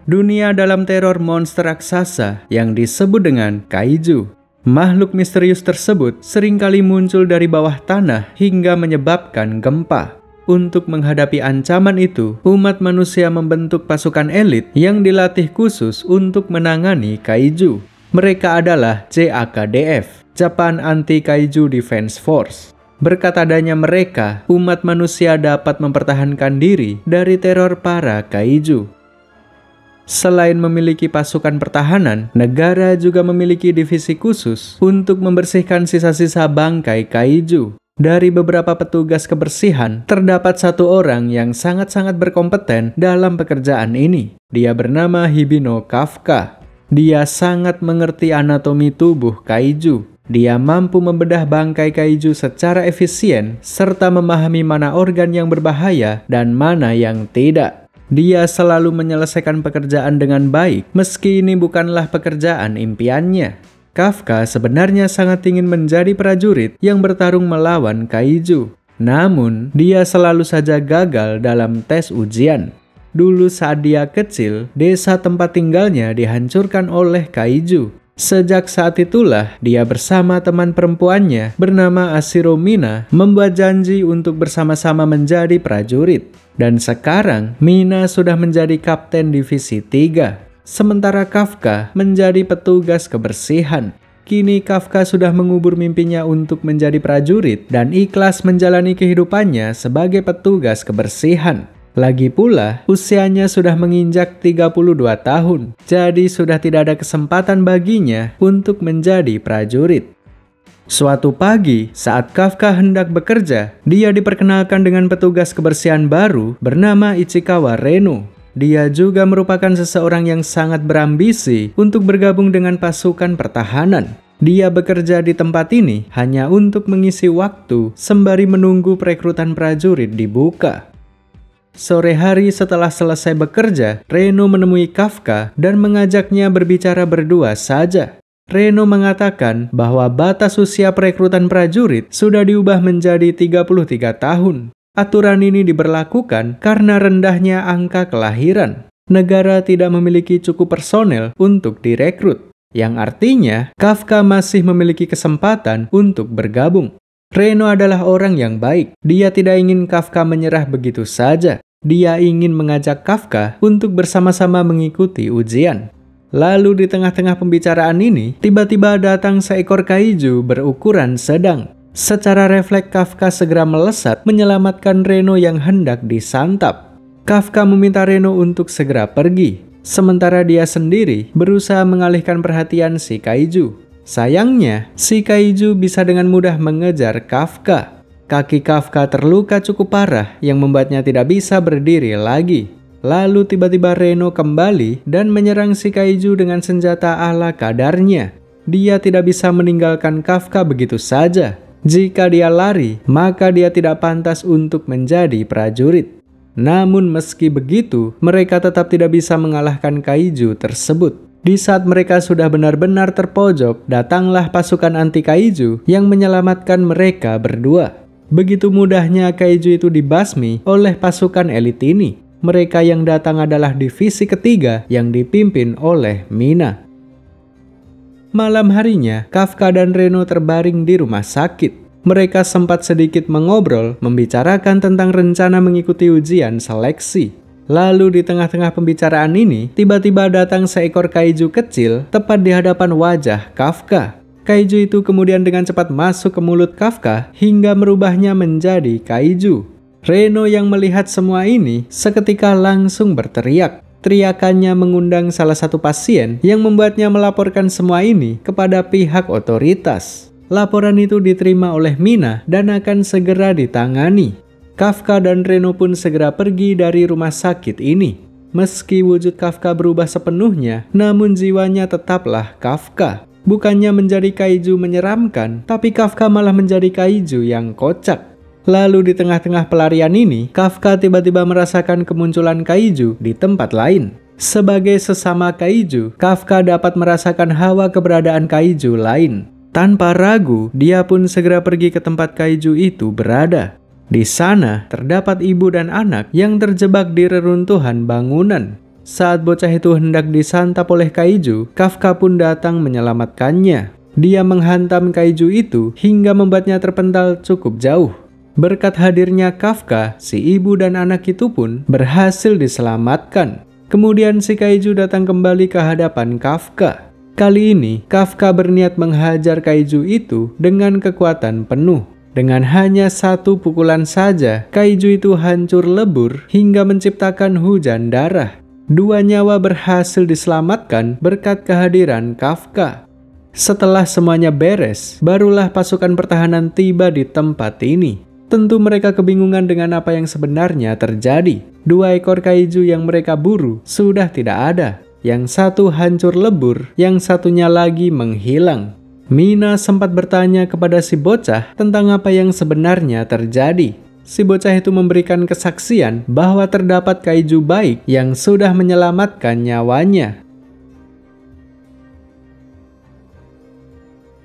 dunia dalam teror monster raksasa yang disebut dengan kaiju. Makhluk misterius tersebut seringkali muncul dari bawah tanah hingga menyebabkan gempa. Untuk menghadapi ancaman itu, umat manusia membentuk pasukan elit yang dilatih khusus untuk menangani kaiju. Mereka adalah JAKDF, Japan Anti-Kaiju Defense Force. Berkat adanya mereka, umat manusia dapat mempertahankan diri dari teror para kaiju. Selain memiliki pasukan pertahanan, negara juga memiliki divisi khusus untuk membersihkan sisa-sisa bangkai kaiju. Dari beberapa petugas kebersihan, terdapat satu orang yang sangat-sangat berkompeten dalam pekerjaan ini. Dia bernama Hibino Kafka. Dia sangat mengerti anatomi tubuh kaiju. Dia mampu membedah bangkai kaiju secara efisien, serta memahami mana organ yang berbahaya dan mana yang tidak. Dia selalu menyelesaikan pekerjaan dengan baik, meski ini bukanlah pekerjaan impiannya. Kafka sebenarnya sangat ingin menjadi prajurit yang bertarung melawan kaiju. Namun, dia selalu saja gagal dalam tes ujian. Dulu saat dia kecil, desa tempat tinggalnya dihancurkan oleh kaiju. Sejak saat itulah, dia bersama teman perempuannya bernama Ashiro Mina membuat janji untuk bersama-sama menjadi prajurit. Dan sekarang, Mina sudah menjadi kapten divisi 3. Sementara Kafka menjadi petugas kebersihan. Kini Kafka sudah mengubur mimpinya untuk menjadi prajurit dan ikhlas menjalani kehidupannya sebagai petugas kebersihan. Lagi pula, usianya sudah menginjak 32 tahun, jadi sudah tidak ada kesempatan baginya untuk menjadi prajurit. Suatu pagi, saat Kafka hendak bekerja, dia diperkenalkan dengan petugas kebersihan baru bernama Ichikawa Reno. Dia juga merupakan seseorang yang sangat berambisi untuk bergabung dengan pasukan pertahanan. Dia bekerja di tempat ini hanya untuk mengisi waktu sembari menunggu perekrutan prajurit dibuka. Sore hari setelah selesai bekerja, Reno menemui Kafka dan mengajaknya berbicara berdua saja. Reno mengatakan bahwa batas usia perekrutan prajurit sudah diubah menjadi 33 tahun. Aturan ini diberlakukan karena rendahnya angka kelahiran. Negara tidak memiliki cukup personel untuk direkrut, yang artinya Kafka masih memiliki kesempatan untuk bergabung. Reno adalah orang yang baik. Dia tidak ingin Kafka menyerah begitu saja. Dia ingin mengajak Kafka untuk bersama-sama mengikuti ujian. Lalu di tengah-tengah pembicaraan ini, tiba-tiba datang seekor kaiju berukuran sedang. Secara refleks Kafka segera melesat menyelamatkan Reno yang hendak disantap. Kafka meminta Reno untuk segera pergi, sementara dia sendiri berusaha mengalihkan perhatian si kaiju. Sayangnya, si kaiju bisa dengan mudah mengejar Kafka. Kaki Kafka terluka cukup parah yang membuatnya tidak bisa berdiri lagi. Lalu tiba-tiba Reno kembali dan menyerang si kaiju dengan senjata ala kadarnya. Dia tidak bisa meninggalkan Kafka begitu saja. Jika dia lari, maka dia tidak pantas untuk menjadi prajurit. Namun meski begitu, mereka tetap tidak bisa mengalahkan kaiju tersebut. Di saat mereka sudah benar-benar terpojok, datanglah pasukan anti kaiju yang menyelamatkan mereka berdua. Begitu mudahnya kaiju itu dibasmi oleh pasukan elit ini. Mereka yang datang adalah divisi ketiga yang dipimpin oleh Mina. Malam harinya, Kafka dan Reno terbaring di rumah sakit. Mereka sempat sedikit mengobrol, membicarakan tentang rencana mengikuti ujian seleksi. Lalu di tengah-tengah pembicaraan ini, tiba-tiba datang seekor kaiju kecil tepat di hadapan wajah Kafka. Kaiju itu kemudian dengan cepat masuk ke mulut Kafka hingga merubahnya menjadi kaiju. Reno yang melihat semua ini seketika langsung berteriak. Teriakannya mengundang salah satu pasien yang membuatnya melaporkan semua ini kepada pihak otoritas. Laporan itu diterima oleh Mina dan akan segera ditangani. Kafka dan Reno pun segera pergi dari rumah sakit ini. Meski wujud Kafka berubah sepenuhnya, namun jiwanya tetaplah Kafka. Bukannya menjadi kaiju menyeramkan, tapi Kafka malah menjadi kaiju yang kocak. Lalu di tengah-tengah pelarian ini, Kafka tiba-tiba merasakan kemunculan kaiju di tempat lain. Sebagai sesama kaiju, Kafka dapat merasakan hawa keberadaan kaiju lain. Tanpa ragu, dia pun segera pergi ke tempat kaiju itu berada. Di sana, terdapat ibu dan anak yang terjebak di reruntuhan bangunan. Saat bocah itu hendak disantap oleh Kaiju, Kafka pun datang menyelamatkannya. Dia menghantam Kaiju itu hingga membuatnya terpental cukup jauh. Berkat hadirnya Kafka, si ibu dan anak itu pun berhasil diselamatkan. Kemudian si Kaiju datang kembali ke hadapan Kafka. Kali ini, Kafka berniat menghajar Kaiju itu dengan kekuatan penuh. Dengan hanya satu pukulan saja, Kaiju itu hancur lebur hingga menciptakan hujan darah. 2 nyawa berhasil diselamatkan berkat kehadiran Kafka. Setelah semuanya beres, barulah pasukan pertahanan tiba di tempat ini. Tentu mereka kebingungan dengan apa yang sebenarnya terjadi. 2 ekor Kaiju yang mereka buru sudah tidak ada. Yang satu hancur lebur, yang satunya lagi menghilang. Mina sempat bertanya kepada si bocah tentang apa yang sebenarnya terjadi. Si bocah itu memberikan kesaksian bahwa terdapat Kaiju baik yang sudah menyelamatkan nyawanya.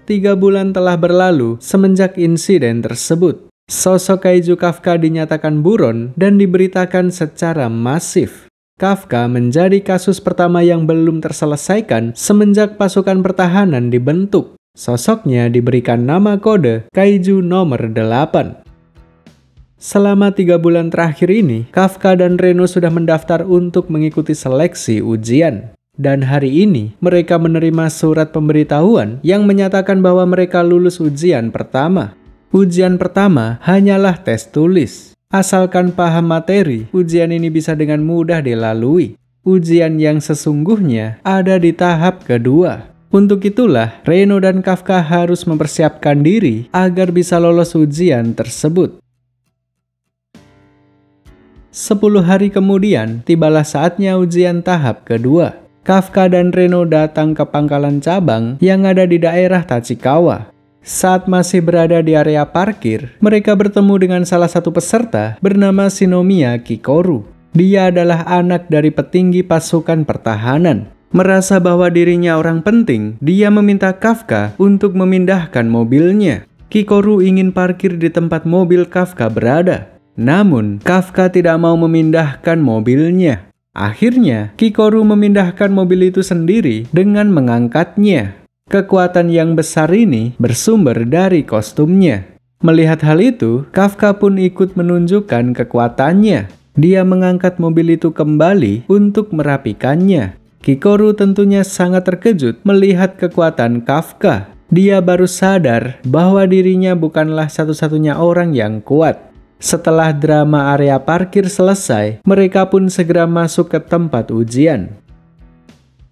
3 bulan telah berlalu semenjak insiden tersebut. Sosok Kaiju Kafka dinyatakan buron dan diberitakan secara masif. Kafka menjadi kasus pertama yang belum terselesaikan semenjak pasukan pertahanan dibentuk. Sosoknya diberikan nama kode Kaiju nomor 8. Selama 3 bulan terakhir ini, Kafka dan Reno sudah mendaftar untuk mengikuti seleksi ujian. Dan hari ini, mereka menerima surat pemberitahuan yang menyatakan bahwa mereka lulus ujian pertama. Ujian pertama hanyalah tes tulis. Asalkan paham materi, ujian ini bisa dengan mudah dilalui. Ujian yang sesungguhnya ada di tahap kedua. Untuk itulah, Reno dan Kafka harus mempersiapkan diri agar bisa lolos ujian tersebut. 10 hari kemudian, tibalah saatnya ujian tahap kedua. Kafka dan Reno datang ke pangkalan cabang yang ada di daerah Tachikawa. Saat masih berada di area parkir, mereka bertemu dengan salah satu peserta bernama Shinomiya Kikoru. Dia adalah anak dari petinggi pasukan pertahanan. Merasa bahwa dirinya orang penting, dia meminta Kafka untuk memindahkan mobilnya. Kikoru ingin parkir di tempat mobil Kafka berada. Namun, Kafka tidak mau memindahkan mobilnya. Akhirnya, Kikoru memindahkan mobil itu sendiri dengan mengangkatnya. Kekuatan yang besar ini bersumber dari kostumnya. Melihat hal itu, Kafka pun ikut menunjukkan kekuatannya. Dia mengangkat mobil itu kembali untuk merapikannya. Kikoru tentunya sangat terkejut melihat kekuatan Kafka. Dia baru sadar bahwa dirinya bukanlah satu-satunya orang yang kuat. Setelah drama area parkir selesai, mereka pun segera masuk ke tempat ujian.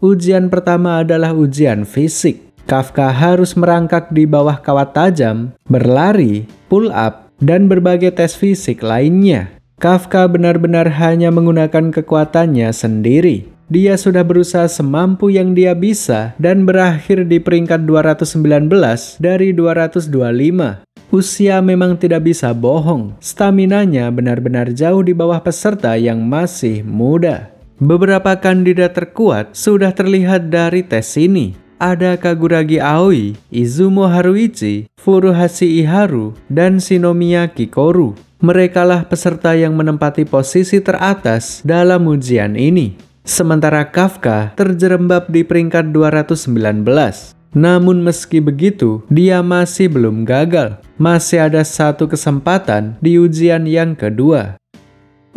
Ujian pertama adalah ujian fisik. Kafka harus merangkak di bawah kawat tajam, berlari, pull up, dan berbagai tes fisik lainnya. Kafka benar-benar hanya menggunakan kekuatannya sendiri. Dia sudah berusaha semampu yang dia bisa dan berakhir di peringkat 219 dari 225. Usia memang tidak bisa bohong. Staminanya benar-benar jauh di bawah peserta yang masih muda. Beberapa kandidat terkuat sudah terlihat dari tes ini. Ada Kaguragi Aoi, Izumo Haruichi, Furuhashi Iharu, dan Shinomiya Kikoru. Merekalah peserta yang menempati posisi teratas dalam ujian ini. Sementara Kafka terjerembab di peringkat 219. Namun meski begitu, dia masih belum gagal. Masih ada satu kesempatan di ujian yang kedua.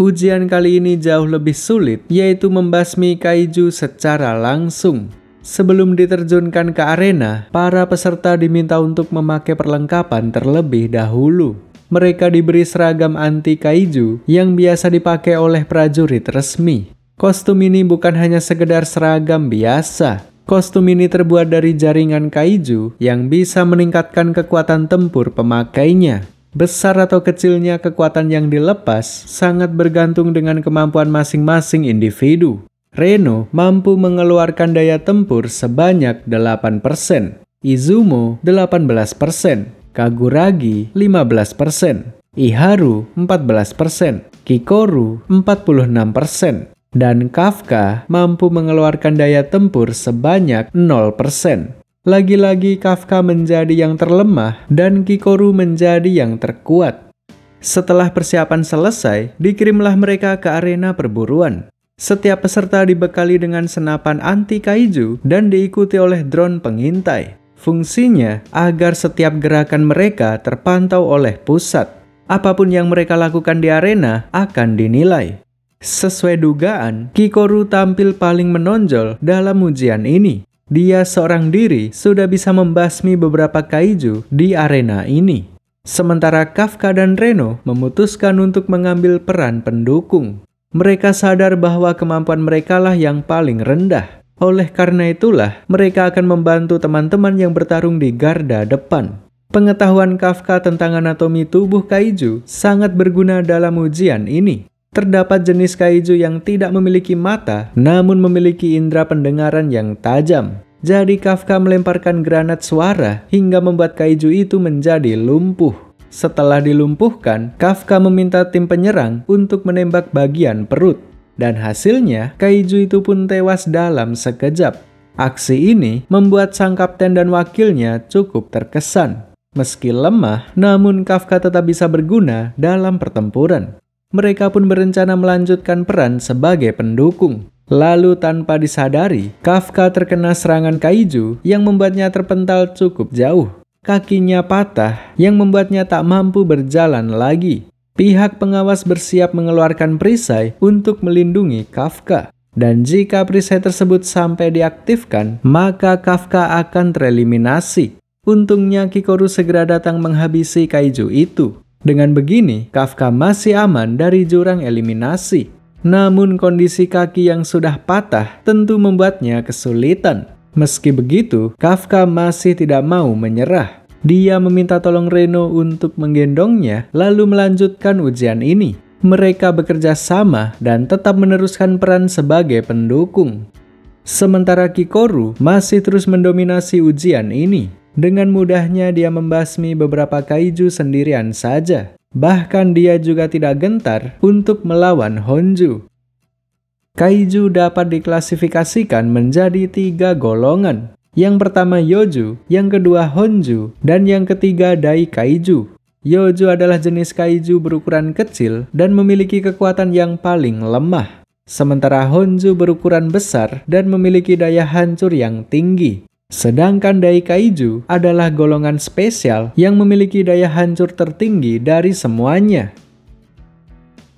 Ujian kali ini jauh lebih sulit, yaitu membasmi Kaiju secara langsung. Sebelum diterjunkan ke arena, para peserta diminta untuk memakai perlengkapan terlebih dahulu. Mereka diberi seragam anti Kaiju yang biasa dipakai oleh prajurit resmi. Kostum ini bukan hanya sekedar seragam biasa. Kostum ini terbuat dari jaringan Kaiju yang bisa meningkatkan kekuatan tempur pemakainya. Besar atau kecilnya kekuatan yang dilepas sangat bergantung dengan kemampuan masing-masing individu. Reno mampu mengeluarkan daya tempur sebanyak 8%, Izumo 18%, Kaguragi 15%, Iharu 14%, Kikoru 46%. Dan Kafka mampu mengeluarkan daya tempur sebanyak 0%. Lagi-lagi Kafka menjadi yang terlemah dan Kikoru menjadi yang terkuat. Setelah persiapan selesai, dikirimlah mereka ke arena perburuan. Setiap peserta dibekali dengan senapan anti kaiju dan diikuti oleh drone pengintai. Fungsinya agar setiap gerakan mereka terpantau oleh pusat. Apapun yang mereka lakukan di arena akan dinilai. Sesuai dugaan, Kikoru tampil paling menonjol dalam ujian ini. Dia seorang diri sudah bisa membasmi beberapa kaiju di arena ini. Sementara Kafka dan Reno memutuskan untuk mengambil peran pendukung. Mereka sadar bahwa kemampuan merekalah yang paling rendah. Oleh karena itulah, mereka akan membantu teman-teman yang bertarung di garda depan. Pengetahuan Kafka tentang anatomi tubuh kaiju sangat berguna dalam ujian ini. Terdapat jenis kaiju yang tidak memiliki mata, namun memiliki indera pendengaran yang tajam. Jadi Kafka melemparkan granat suara hingga membuat kaiju itu menjadi lumpuh. Setelah dilumpuhkan, Kafka meminta tim penyerang untuk menembak bagian perut. Dan hasilnya, kaiju itu pun tewas dalam sekejap. Aksi ini membuat sang kapten dan wakilnya cukup terkesan. Meski lemah, namun Kafka tetap bisa berguna dalam pertempuran. Mereka pun berencana melanjutkan peran sebagai pendukung. Lalu tanpa disadari, Kafka terkena serangan kaiju yang membuatnya terpental cukup jauh. Kakinya patah yang membuatnya tak mampu berjalan lagi. Pihak pengawas bersiap mengeluarkan perisai untuk melindungi Kafka. Dan jika perisai tersebut sampai diaktifkan, maka Kafka akan tereliminasi. Untungnya Kikoru segera datang menghabisi kaiju itu. Dengan begini, Kafka masih aman dari jurang eliminasi. Namun kondisi kaki yang sudah patah tentu membuatnya kesulitan. Meski begitu, Kafka masih tidak mau menyerah. Dia meminta tolong Reno untuk menggendongnya lalu melanjutkan ujian ini. Mereka bekerja sama dan tetap meneruskan peran sebagai pendukung. Sementara Kikoru masih terus mendominasi ujian ini. Dengan mudahnya dia membasmi beberapa kaiju sendirian saja. Bahkan dia juga tidak gentar untuk melawan Honju. Kaiju dapat diklasifikasikan menjadi 3 golongan. Yang pertama Yoju, yang kedua Honju, dan yang ketiga Dai Kaiju. Yoju adalah jenis kaiju berukuran kecil dan memiliki kekuatan yang paling lemah. Sementara Honju berukuran besar dan memiliki daya hancur yang tinggi. Sedangkan Dai Kaiju adalah golongan spesial yang memiliki daya hancur tertinggi dari semuanya.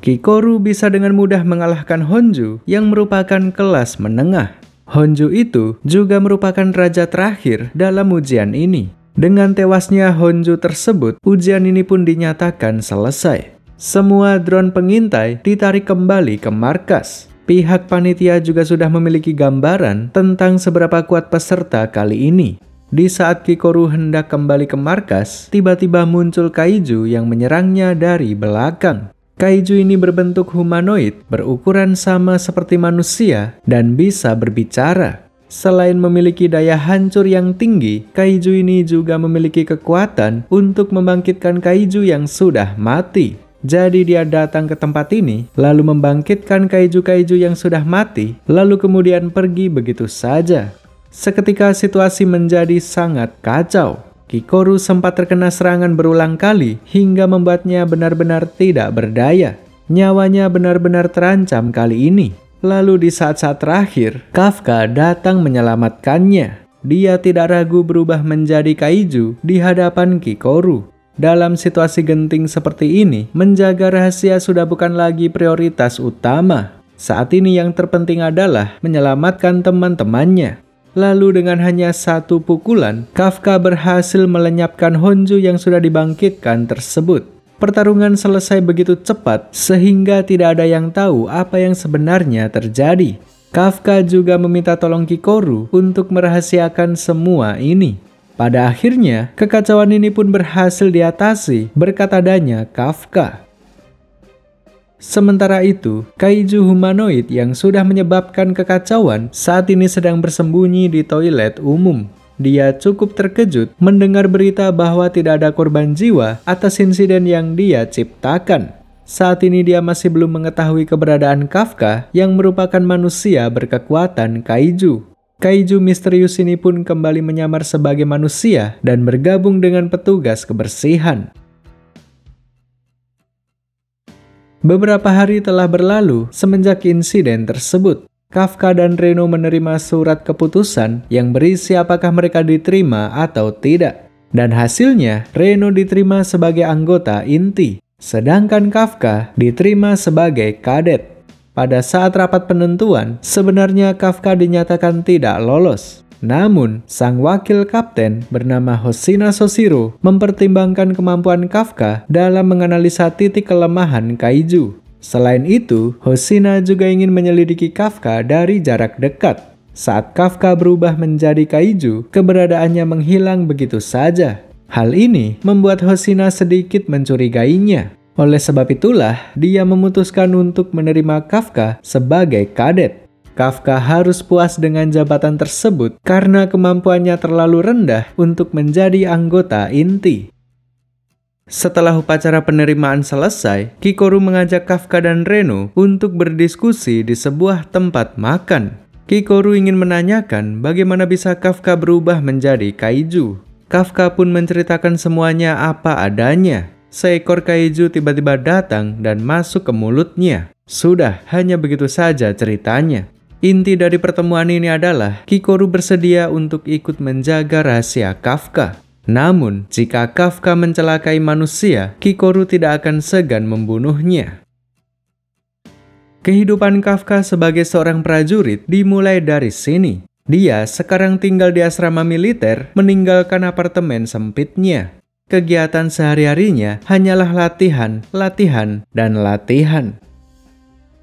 Kikoru bisa dengan mudah mengalahkan Honju yang merupakan kelas menengah. Honju itu juga merupakan raja terakhir dalam ujian ini. Dengan tewasnya Honju tersebut, ujian ini pun dinyatakan selesai. Semua drone pengintai ditarik kembali ke markas. Pihak panitia juga sudah memiliki gambaran tentang seberapa kuat peserta kali ini. Di saat Kikoru hendak kembali ke markas, tiba-tiba muncul kaiju yang menyerangnya dari belakang. Kaiju ini berbentuk humanoid, berukuran sama seperti manusia, dan bisa berbicara. Selain memiliki daya hancur yang tinggi, kaiju ini juga memiliki kekuatan untuk membangkitkan kaiju yang sudah mati. Jadi dia datang ke tempat ini, lalu membangkitkan kaiju-kaiju yang sudah mati, lalu kemudian pergi begitu saja. Seketika situasi menjadi sangat kacau. Kikoru sempat terkena serangan berulang kali hingga membuatnya benar-benar tidak berdaya. Nyawanya benar-benar terancam kali ini. Lalu di saat-saat terakhir, Kafka datang menyelamatkannya. Dia tidak ragu berubah menjadi kaiju di hadapan Kikoru. Dalam situasi genting seperti ini, menjaga rahasia sudah bukan lagi prioritas utama. Saat ini yang terpenting adalah menyelamatkan teman-temannya. Lalu dengan hanya 1 pukulan, Kafka berhasil melenyapkan Honju yang sudah dibangkitkan tersebut. Pertarungan selesai begitu cepat sehingga tidak ada yang tahu apa yang sebenarnya terjadi. Kafka juga meminta tolong Kikoru untuk merahasiakan semua ini. Pada akhirnya, kekacauan ini pun berhasil diatasi berkat adanya Kafka. Sementara itu, kaiju humanoid yang sudah menyebabkan kekacauan saat ini sedang bersembunyi di toilet umum. Dia cukup terkejut mendengar berita bahwa tidak ada korban jiwa atas insiden yang dia ciptakan. Saat ini dia masih belum mengetahui keberadaan Kafka yang merupakan manusia berkekuatan kaiju. Kaiju misterius ini pun kembali menyamar sebagai manusia dan bergabung dengan petugas kebersihan. Beberapa hari telah berlalu semenjak insiden tersebut. Kafka dan Reno menerima surat keputusan yang berisi apakah mereka diterima atau tidak. Dan hasilnya, Reno diterima sebagai anggota inti, sedangkan Kafka diterima sebagai kadet. Pada saat rapat penentuan, sebenarnya Kafka dinyatakan tidak lolos. Namun, sang wakil kapten bernama Hoshina Soshiro mempertimbangkan kemampuan Kafka dalam menganalisa titik kelemahan Kaiju. Selain itu, Hoshina juga ingin menyelidiki Kafka dari jarak dekat. Saat Kafka berubah menjadi Kaiju, keberadaannya menghilang begitu saja. Hal ini membuat Hoshina sedikit mencurigainya. Oleh sebab itulah, dia memutuskan untuk menerima Kafka sebagai kadet. Kafka harus puas dengan jabatan tersebut karena kemampuannya terlalu rendah untuk menjadi anggota inti. Setelah upacara penerimaan selesai, Kikoru mengajak Kafka dan Reno untuk berdiskusi di sebuah tempat makan. Kikoru ingin menanyakan bagaimana bisa Kafka berubah menjadi Kaiju. Kafka pun menceritakan semuanya apa adanya. Seekor Kaiju tiba-tiba datang dan masuk ke mulutnya. Sudah, hanya begitu saja ceritanya. Inti dari pertemuan ini adalah Kikoru bersedia untuk ikut menjaga rahasia Kafka. Namun, jika Kafka mencelakai manusia, Kikoru tidak akan segan membunuhnya. Kehidupan Kafka sebagai seorang prajurit dimulai dari sini. Dia sekarang tinggal di asrama militer, meninggalkan apartemen sempitnya. Kegiatan sehari-harinya hanyalah latihan, dan latihan.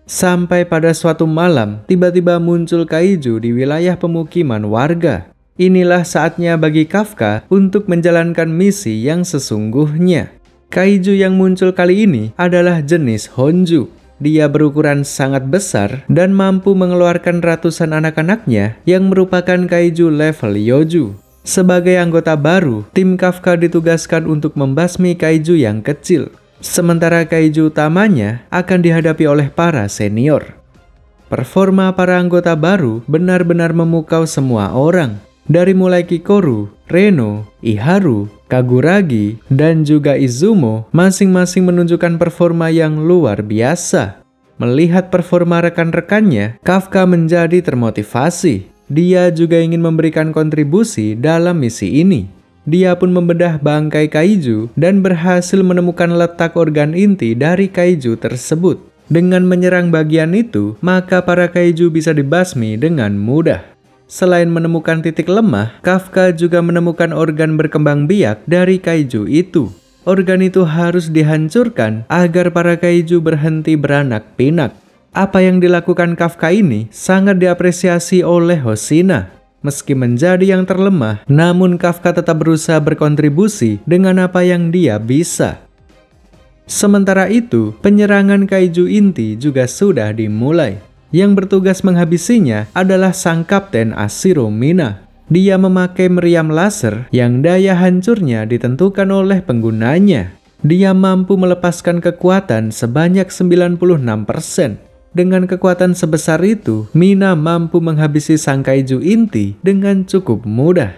Sampai pada suatu malam, tiba-tiba muncul Kaiju di wilayah pemukiman warga. Inilah saatnya bagi Kafka untuk menjalankan misi yang sesungguhnya. Kaiju yang muncul kali ini adalah jenis Honju. Dia berukuran sangat besar dan mampu mengeluarkan ratusan anak-anaknya yang merupakan Kaiju level Yoju. Sebagai anggota baru, tim Kafka ditugaskan untuk membasmi Kaiju yang kecil. Sementara Kaiju utamanya akan dihadapi oleh para senior. Performa para anggota baru benar-benar memukau semua orang. Dari mulai Kikoru, Reno, Iharu, Kaguragi, dan juga Izumo masing-masing menunjukkan performa yang luar biasa. Melihat performa rekan-rekannya, Kafka menjadi termotivasi. Dia juga ingin memberikan kontribusi dalam misi ini. Dia pun membedah bangkai Kaiju dan berhasil menemukan letak organ inti dari Kaiju tersebut. Dengan menyerang bagian itu, maka para Kaiju bisa dibasmi dengan mudah. Selain menemukan titik lemah, Kafka juga menemukan organ berkembang biak dari Kaiju itu. Organ itu harus dihancurkan agar para Kaiju berhenti beranak pinak. Apa yang dilakukan Kafka ini sangat diapresiasi oleh Hoshina. Meski menjadi yang terlemah, namun Kafka tetap berusaha berkontribusi dengan apa yang dia bisa. Sementara itu, penyerangan Kaiju inti juga sudah dimulai. Yang bertugas menghabisinya adalah sang kapten Ashiro Mina. Dia memakai meriam laser yang daya hancurnya ditentukan oleh penggunanya. Dia mampu melepaskan kekuatan sebanyak 96%. Dengan kekuatan sebesar itu, Mina mampu menghabisi sang Kaiju inti dengan cukup mudah.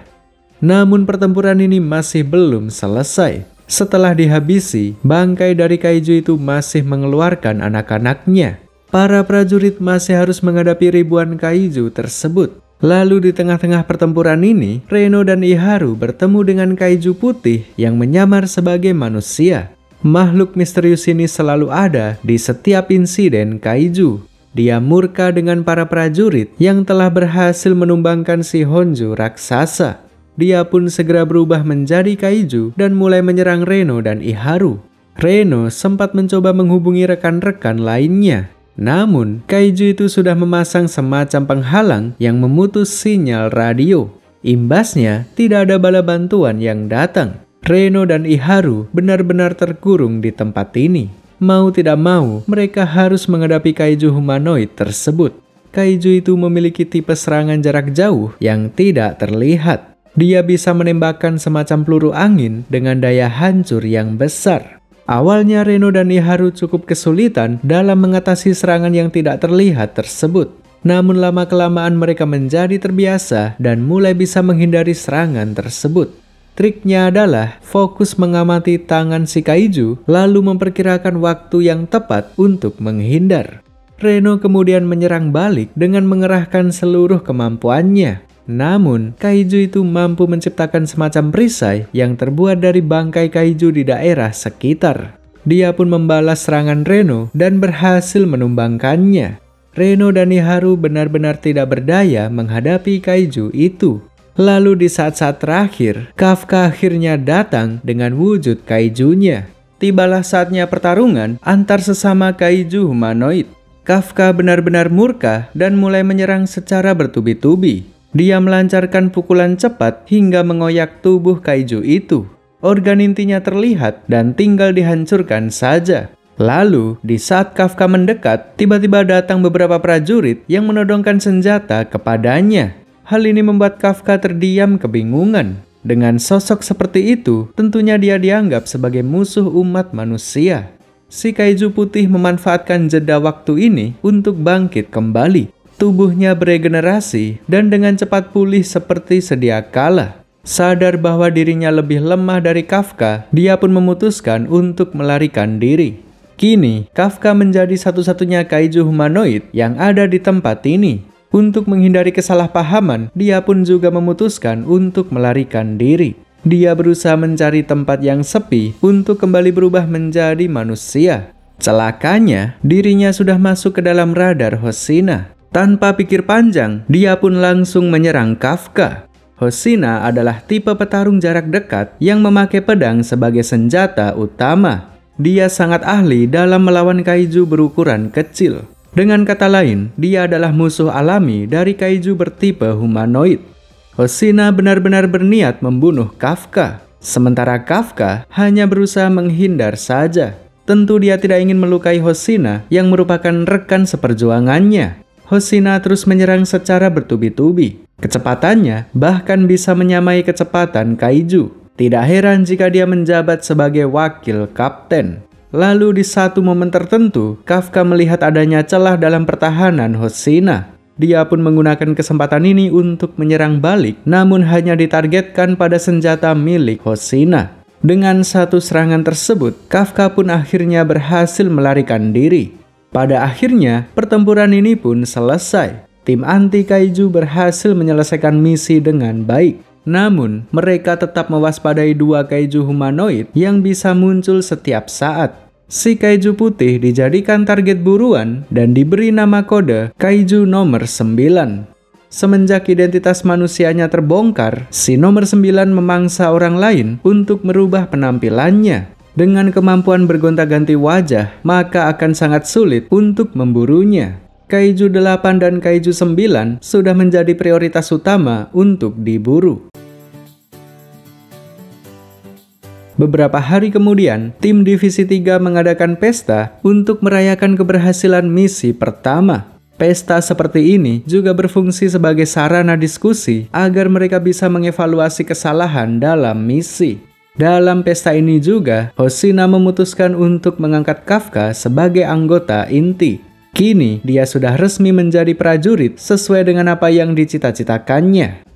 Namun pertempuran ini masih belum selesai. Setelah dihabisi, bangkai dari Kaiju itu masih mengeluarkan anak-anaknya. Para prajurit masih harus menghadapi ribuan Kaiju tersebut. Lalu di tengah-tengah pertempuran ini, Reno dan Iharu bertemu dengan Kaiju putih yang menyamar sebagai manusia. Makhluk misterius ini selalu ada di setiap insiden Kaiju. Dia murka dengan para prajurit yang telah berhasil menumbangkan si Honju raksasa. Dia pun segera berubah menjadi Kaiju dan mulai menyerang Reno dan Iharu. Reno sempat mencoba menghubungi rekan-rekan lainnya. Namun, Kaiju itu sudah memasang semacam penghalang yang memutus sinyal radio. Imbasnya, tidak ada bala bantuan yang datang. Reno dan Iharu benar-benar terkurung di tempat ini. Mau tidak mau, mereka harus menghadapi Kaiju humanoid tersebut. Kaiju itu memiliki tipe serangan jarak jauh yang tidak terlihat. Dia bisa menembakkan semacam peluru angin dengan daya hancur yang besar. Awalnya Reno dan Iharu cukup kesulitan dalam mengatasi serangan yang tidak terlihat tersebut. Namun lama-kelamaan mereka menjadi terbiasa dan mulai bisa menghindari serangan tersebut. Triknya adalah fokus mengamati tangan si kaiju, lalu memperkirakan waktu yang tepat untuk menghindar. Reno kemudian menyerang balik dengan mengerahkan seluruh kemampuannya. Namun, kaiju itu mampu menciptakan semacam perisai yang terbuat dari bangkai kaiju di daerah sekitar. Dia pun membalas serangan Reno dan berhasil menumbangkannya. Reno dan Miharu benar-benar tidak berdaya menghadapi kaiju itu. Lalu di saat-saat terakhir, Kafka akhirnya datang dengan wujud kaijunya. Tibalah saatnya pertarungan antar sesama kaiju humanoid. Kafka benar-benar murka dan mulai menyerang secara bertubi-tubi. Dia melancarkan pukulan cepat hingga mengoyak tubuh kaiju itu. Organ intinya terlihat dan tinggal dihancurkan saja. Lalu, di saat Kafka mendekat, tiba-tiba datang beberapa prajurit yang menodongkan senjata kepadanya. Hal ini membuat Kafka terdiam kebingungan. Dengan sosok seperti itu, tentunya dia dianggap sebagai musuh umat manusia. Si kaiju putih memanfaatkan jeda waktu ini untuk bangkit kembali. Tubuhnya beregenerasi dan dengan cepat pulih seperti sedia kala. Sadar bahwa dirinya lebih lemah dari Kafka, dia pun memutuskan untuk melarikan diri. Kini, Kafka menjadi satu-satunya kaiju humanoid yang ada di tempat ini. Untuk menghindari kesalahpahaman, dia pun juga memutuskan untuk melarikan diri. Dia berusaha mencari tempat yang sepi untuk kembali berubah menjadi manusia. Celakanya, dirinya sudah masuk ke dalam radar Hoshina. Tanpa pikir panjang, dia pun langsung menyerang Kafka. Hoshina adalah tipe petarung jarak dekat yang memakai pedang sebagai senjata utama. Dia sangat ahli dalam melawan kaiju berukuran kecil. Dengan kata lain, dia adalah musuh alami dari kaiju bertipe humanoid. Hoshina benar-benar berniat membunuh Kafka. Sementara Kafka hanya berusaha menghindar saja. Tentu dia tidak ingin melukai Hoshina yang merupakan rekan seperjuangannya. Hoshina terus menyerang secara bertubi-tubi. Kecepatannya bahkan bisa menyamai kecepatan kaiju. Tidak heran jika dia menjabat sebagai wakil kapten. Lalu di satu momen tertentu, Kafka melihat adanya celah dalam pertahanan Hoshina. Dia pun menggunakan kesempatan ini untuk menyerang balik, namun hanya ditargetkan pada senjata milik Hoshina. Dengan satu serangan tersebut, Kafka pun akhirnya berhasil melarikan diri. Pada akhirnya, pertempuran ini pun selesai. Tim anti kaiju berhasil menyelesaikan misi dengan baik. Namun, mereka tetap mewaspadai dua kaiju humanoid yang bisa muncul setiap saat. Si kaiju putih dijadikan target buruan dan diberi nama kode kaiju nomor 9. Semenjak identitas manusianya terbongkar, si nomor 9 memangsa orang lain untuk merubah penampilannya. Dengan kemampuan bergonta-ganti wajah, maka akan sangat sulit untuk memburunya. Kaiju 8 dan Kaiju 9 sudah menjadi prioritas utama untuk diburu. Beberapa hari kemudian, tim Divisi 3 mengadakan pesta untuk merayakan keberhasilan misi pertama. Pesta seperti ini juga berfungsi sebagai sarana diskusi agar mereka bisa mengevaluasi kesalahan dalam misi. Dalam pesta ini juga, Hoshina memutuskan untuk mengangkat Kafka sebagai anggota inti. Kini, dia sudah resmi menjadi prajurit sesuai dengan apa yang dicita-citakannya.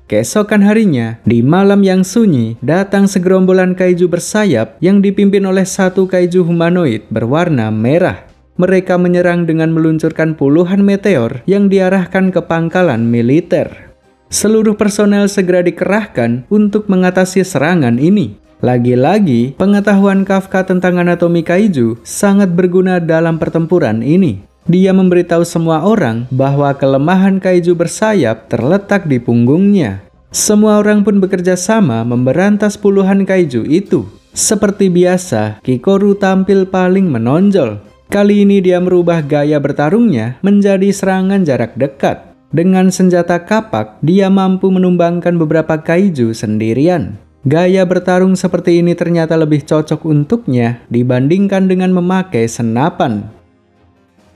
Keesokan harinya, di malam yang sunyi, datang segerombolan kaiju bersayap yang dipimpin oleh satu kaiju humanoid berwarna merah. Mereka menyerang dengan meluncurkan puluhan meteor yang diarahkan ke pangkalan militer. Seluruh personel segera dikerahkan untuk mengatasi serangan ini. Lagi-lagi, pengetahuan Kafka tentang anatomi kaiju sangat berguna dalam pertempuran ini. Dia memberitahu semua orang bahwa kelemahan kaiju bersayap terletak di punggungnya. Semua orang pun bekerja sama memberantas puluhan kaiju itu. Seperti biasa, Kikoru tampil paling menonjol. Kali ini dia merubah gaya bertarungnya menjadi serangan jarak dekat. Dengan senjata kapak, dia mampu menumbangkan beberapa kaiju sendirian. Gaya bertarung seperti ini ternyata lebih cocok untuknya dibandingkan dengan memakai senapan.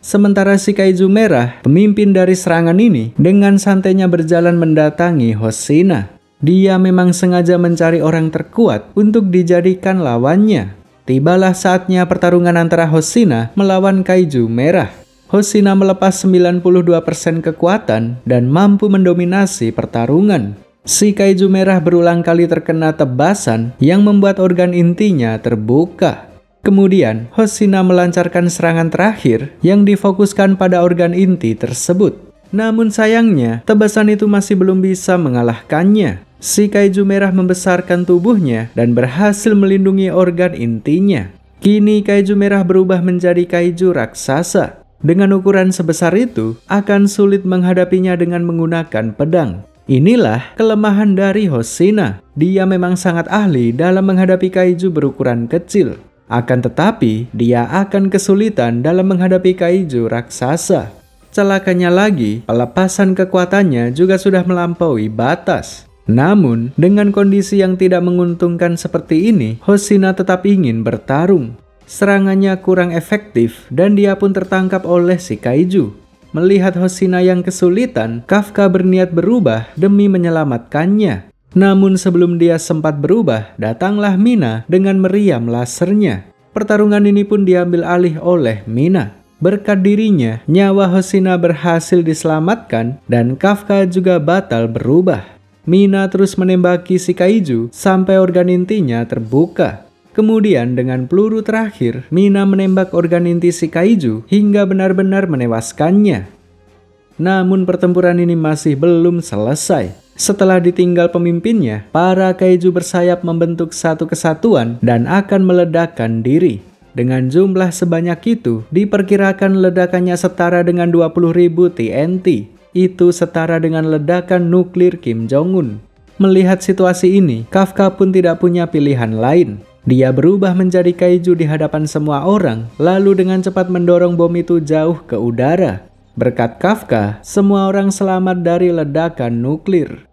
Sementara si kaiju merah, pemimpin dari serangan ini, dengan santainya berjalan mendatangi Hoshina. Dia memang sengaja mencari orang terkuat untuk dijadikan lawannya. Tibalah saatnya pertarungan antara Hoshina melawan kaiju merah. Hoshina melepas 92% kekuatan dan mampu mendominasi pertarungan. Si kaiju merah berulang kali terkena tebasan yang membuat organ intinya terbuka. Kemudian, Hoshina melancarkan serangan terakhir yang difokuskan pada organ inti tersebut. Namun sayangnya, tebasan itu masih belum bisa mengalahkannya. Si kaiju merah membesarkan tubuhnya dan berhasil melindungi organ intinya. Kini kaiju merah berubah menjadi kaiju raksasa. Dengan ukuran sebesar itu, akan sulit menghadapinya dengan menggunakan pedang. Inilah kelemahan dari Hoshina. Dia memang sangat ahli dalam menghadapi kaiju berukuran kecil. Akan tetapi, dia akan kesulitan dalam menghadapi kaiju raksasa. Celakanya lagi, pelepasan kekuatannya juga sudah melampaui batas. Namun, dengan kondisi yang tidak menguntungkan seperti ini, Hoshina tetap ingin bertarung. Serangannya kurang efektif dan dia pun tertangkap oleh si kaiju. Melihat Hoshina yang kesulitan, Kafka berniat berubah demi menyelamatkannya. Namun sebelum dia sempat berubah, datanglah Mina dengan meriam lasernya. Pertarungan ini pun diambil alih oleh Mina. Berkat dirinya, nyawa Hoshina berhasil diselamatkan dan Kafka juga batal berubah. Mina terus menembaki si kaiju sampai organ intinya terbuka. Kemudian dengan peluru terakhir, Mina menembak organ inti si kaiju hingga benar-benar menewaskannya. Namun pertempuran ini masih belum selesai. Setelah ditinggal pemimpinnya, para kaiju bersayap membentuk satu kesatuan dan akan meledakkan diri. Dengan jumlah sebanyak itu, diperkirakan ledakannya setara dengan 20.000 TNT. Itu setara dengan ledakan nuklir Kim Jong-un. Melihat situasi ini, Kafka pun tidak punya pilihan lain. Dia berubah menjadi kaiju di hadapan semua orang, lalu dengan cepat mendorong bom itu jauh ke udara. Berkat Kafka, semua orang selamat dari ledakan nuklir.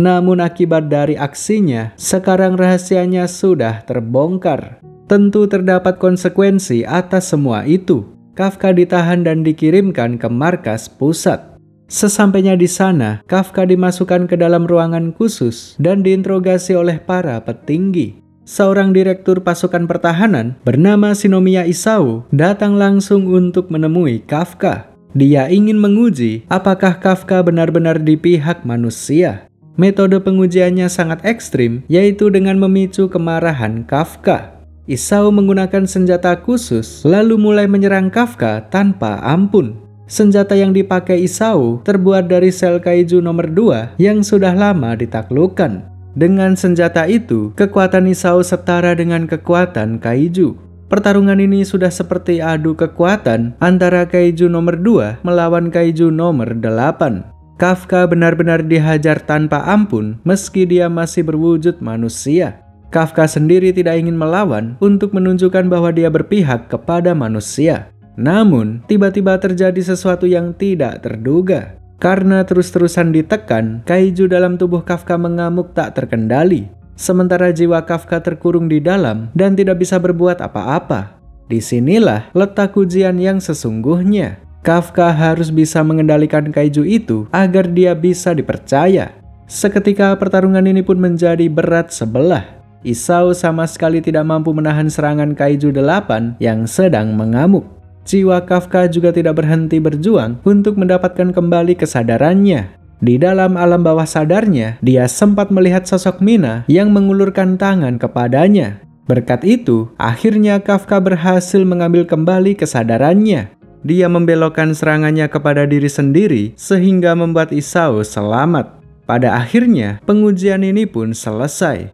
Namun akibat dari aksinya, sekarang rahasianya sudah terbongkar. Tentu terdapat konsekuensi atas semua itu. Kafka ditahan dan dikirimkan ke markas pusat. Sesampainya di sana, Kafka dimasukkan ke dalam ruangan khusus dan diinterogasi oleh para petinggi. Seorang direktur pasukan pertahanan bernama Shinomiya Isao datang langsung untuk menemui Kafka. Dia ingin menguji apakah Kafka benar-benar di pihak manusia. Metode pengujiannya sangat ekstrim, yaitu dengan memicu kemarahan Kafka. Isao menggunakan senjata khusus lalu mulai menyerang Kafka tanpa ampun. Senjata yang dipakai Isao terbuat dari sel kaiju nomor 2 yang sudah lama ditaklukkan. Dengan senjata itu, kekuatan Isao setara dengan kekuatan kaiju. Pertarungan ini sudah seperti adu kekuatan antara kaiju nomor 2 melawan kaiju nomor 8. Kafka benar-benar dihajar tanpa ampun meski dia masih berwujud manusia. Kafka sendiri tidak ingin melawan untuk menunjukkan bahwa dia berpihak kepada manusia. Namun, tiba-tiba terjadi sesuatu yang tidak terduga. Karena terus-terusan ditekan, kaiju dalam tubuh Kafka mengamuk tak terkendali. Sementara jiwa Kafka terkurung di dalam dan tidak bisa berbuat apa-apa. Disinilah letak ujian yang sesungguhnya. Kafka harus bisa mengendalikan kaiju itu agar dia bisa dipercaya. Seketika pertarungan ini pun menjadi berat sebelah. Isao sama sekali tidak mampu menahan serangan kaiju 8 yang sedang mengamuk. Jiwa Kafka juga tidak berhenti berjuang untuk mendapatkan kembali kesadarannya. Di dalam alam bawah sadarnya, dia sempat melihat sosok Mina yang mengulurkan tangan kepadanya. Berkat itu, akhirnya Kafka berhasil mengambil kembali kesadarannya. Dia membelokkan serangannya kepada diri sendiri sehingga membuat Isao selamat. Pada akhirnya, pengujian ini pun selesai.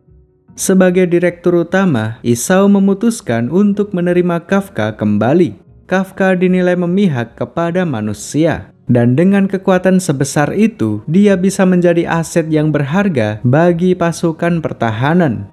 Sebagai direktur utama, Isao memutuskan untuk menerima Kafka kembali. Kafka dinilai memihak kepada manusia. Dan dengan kekuatan sebesar itu, dia bisa menjadi aset yang berharga bagi pasukan pertahanan.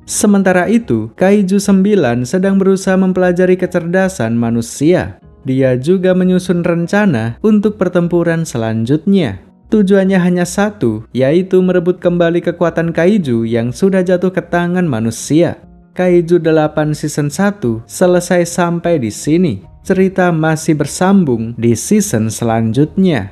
Sementara itu, Kaiju 9 sedang berusaha mempelajari kecerdasan manusia. Dia juga menyusun rencana untuk pertempuran selanjutnya. Tujuannya hanya satu, yaitu merebut kembali kekuatan Kaiju yang sudah jatuh ke tangan manusia. Kaiju 8 Season 1 selesai sampai di sini. Cerita masih bersambung di season selanjutnya.